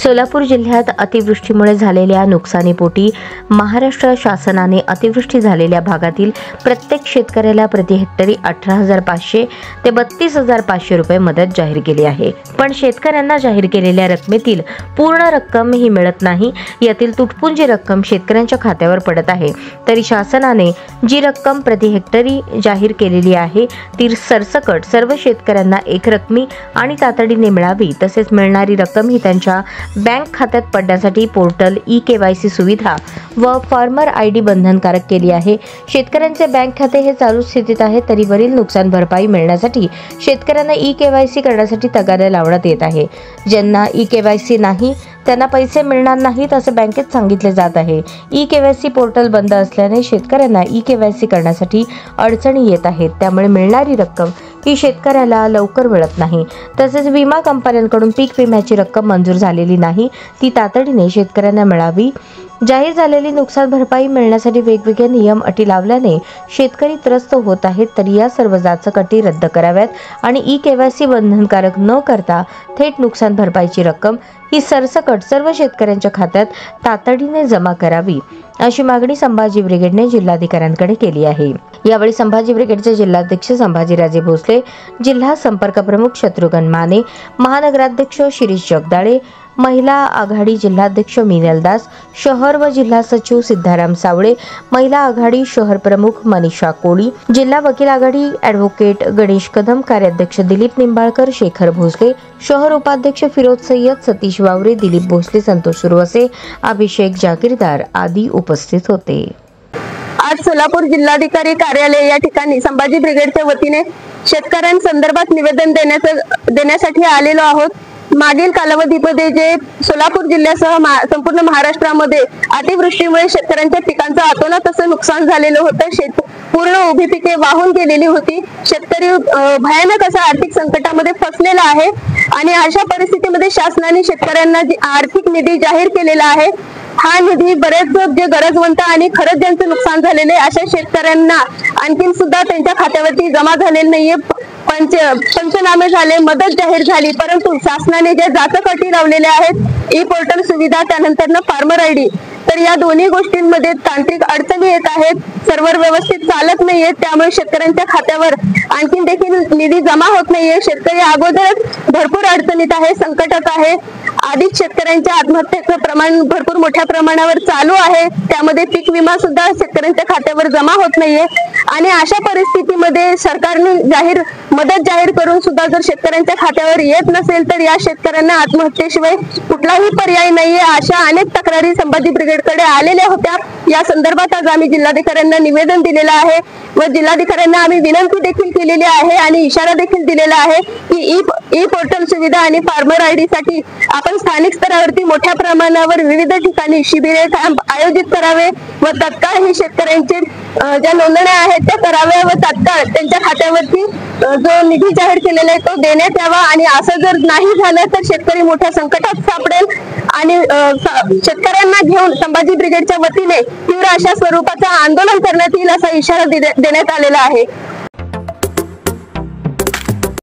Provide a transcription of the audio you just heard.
सोलापूर जिल्ह्यात अतिवृष्टीमुळे झालेल्या नुकसानीपोटी महाराष्ट्र शासनाने अतिवृष्टी झालेल्या भागातील प्रत्येक शेतकऱ्याला प्रति हेक्टरी 18,500 ते 32,500 रुपये मदत जाहीर केली आहे। पण शेतकऱ्यांना जाहीर केलेल्या रकमेतील पूर्ण रक्कम ही मिळत नाही। यातील तुटपुंजी रक्कम शेतकऱ्यांच्या खात्यावर पडत आहे। तरी शासनाने जी रक्कम प्रति हेक्टरी जाहीर केलेली आहे ती सरसकट सर्व शेतकऱ्यांना एकरकमी आणि तातडीने मिळावी। तसेच मिळणारी रक्कम ही त्यांच्या बँक खात्यात पडण्यासाठी पोर्टल ई-केवायसी सुविधा व फार्मर आयडी बंधनकारक केली आहे। शेतकऱ्यांचे बँक खाते हे चालू स्थितीत आहे, तरी वरील नुकसान भरपाई मिळण्यासाठी शेतकऱ्यांना ई-केवायसी करण्यासाठी तगादा लावण्यात येत आहे। ज्यांना ई-केवायसी नाही त्यांना पैसे मिळणार नाहीत असे बँकेत सांगितले जात आहे। ई-केवायसी पोर्टल बंद असल्याने शेतकऱ्यांना ई-केवायसी करण्यासाठी अडचणी येत आहेत। त्यामुळे मिळणारी रक्कम ही शेतकऱ्याला लवकर मिळत नाही। तसेच विमा कंपन्यांकडून पीक विम्याची रक्कम मंजूर झालेली नाही, ती तातडीने शेतकऱ्यांना मिळावी। जाहीर झालेली नुकसान भरपाई मिळण्यासाठी वेगवेगळे नियम अटी लावल्याने शेतकरी त्रस्त होत आहेत। तरी या सर्व जाचक अटी रद्द कराव्यात आणि ई-केवायसी बंधनकारक न करता थेट नुकसान भरपाईची रक्कम ही सरसकट सर्व शेतकऱ्यांच्या खात्यात तातडीने जमा करावी, अशी मागणी संभाजी ब्रिगेडने जिल्हाधिकाऱ्यांकडे केली आहे। यावेळी संभाजी ब्रिगेडचे जिल्हाध्यक्ष संभाजीराजे भोसले, जिल्हा संपर्क प्रमुख शत्रुघ्न माने, महानगराध्यक्ष शिरीष जगदाळे, महिला आघाडी जिल्हाध्यक्ष मीनल दास, शहर व जिल्हा सचिव सिद्धाराम सावळे, महिला आघाडी शहर प्रमुख मनीषा कोळी, जिल्हा वकील आघाडी ॲडव्होकेट गणेश कदम, कार्याध्यक्ष दिलीप निंबाळकर, शेखर भोसले, शहर उपाध्यक्ष फिरोज सय्यद, सतीश वावरे, दिलीप भोसले, संतोष सुरवसे, अभिषेक जागीरदार आदी उपस्थित होते। आज सोलापूर जिल्हाधिकारी कार्यालय या ठिकाणी संभाजी ब्रिगेडच्या वतीने शेतकऱ्यांसंदर्भात निवेदन देण्यासाठी आलेलो आहोत। मागील कालावधीमध्ये जे सोलापूर जिल्ह्यासह संपूर्ण महाराष्ट्रामध्ये अतिवृष्टीमुळे शेतकऱ्यांच्या पिकांचं अतोनात असं नुकसान झालेलं होतं। पूर्ण उभी पिके वाहून गेलेली होती। शेतकरी भयानक असा आर्थिक संकटामध्ये फसलेला आहे आणि अशा परिस्थितीमध्ये शासनाने शेतकऱ्यांना आर्थिक निधी जाहीर केलेला आहे। हा निधी बरेच जे गरजवंत आणि खरंच ज्यांचं नुकसान झालेले अशा शेतकऱ्यांना आणखीन सुद्धा त्यांच्या खात्यावरती जमा झालेले नाहीये। पंचनामे झाले, मदत जाहीर झाली, परंतु शासनाने ज्या जाचक अटी लावलेल्या आहेत, ई पोर्टल सुविधा, त्यानंतर फार्मर आयडी, तर या दोन्ही गोष्टींमध्ये तांत्रिक अडचणी येत आहेत। सर्व्हर व्यवस्थित चालत नाहीये, त्यामुळे शेतकऱ्यांच्या खात्यावर आणखीन देखील निधी जमा होत नाहीये। शेतकरी अगोदरच भरपूर अडचणीत आहे, संकटात आहे। आधीच शेतकऱ्यांच्या आत्महत्येचं प्रमाण भरपूर मोठ्या प्रमाणावर चालू आहे। त्यामध्ये पीक विमा सुद्धा शेतकऱ्यांच्या खात्यावर जमा होत नाहीये आणि अशा परिस्थितीमध्ये सरकारने मदत जाहीर करून सुद्धा जर शेतकऱ्यांच्या खात्यावर येत नसेल तर या शेतकऱ्यांना आत्महत्येशिवाय कुठलाही पर्याय नाहीये। अशा अनेक तक्रारी संभाजी ब्रिगेडकडे आलेल्या होत्या। या संदर्भात आज आम्ही जिल्हाधिकाऱ्यांना निवेदन दिलेलं आहे व जिल्हाधिकाऱ्यांना आम्ही विनंती देखील केलेली आहे आणि इशारा देखील दिलेला आहे की ई पोर्टल सुविधा आणि फार्मर आयडी साठी आपण स्थानिक स्तरावरती मोठ्या प्रमाणावर विविध ठिकाणी शिबिरे आयोजित करावे व तत्काळ ही शेतकऱ्यांचे ज्या नोंदण्या आहेत त्या कराव्या व तत्काळ त्यांच्या खात्यावरती जो निधी जाहीर केलेला आहे तो देण्यात यावा। आणि असं जर नाही झालं तर शेतकरी मोठ्या संकटात सापडेल आणि शेतकऱ्यांना घेऊन संभाजी ब्रिगेडच्या वतीने तीव्र अशा स्वरूपाचं आंदोलन करण्यात येईल असा इशारा देण्यात आलेला आहे।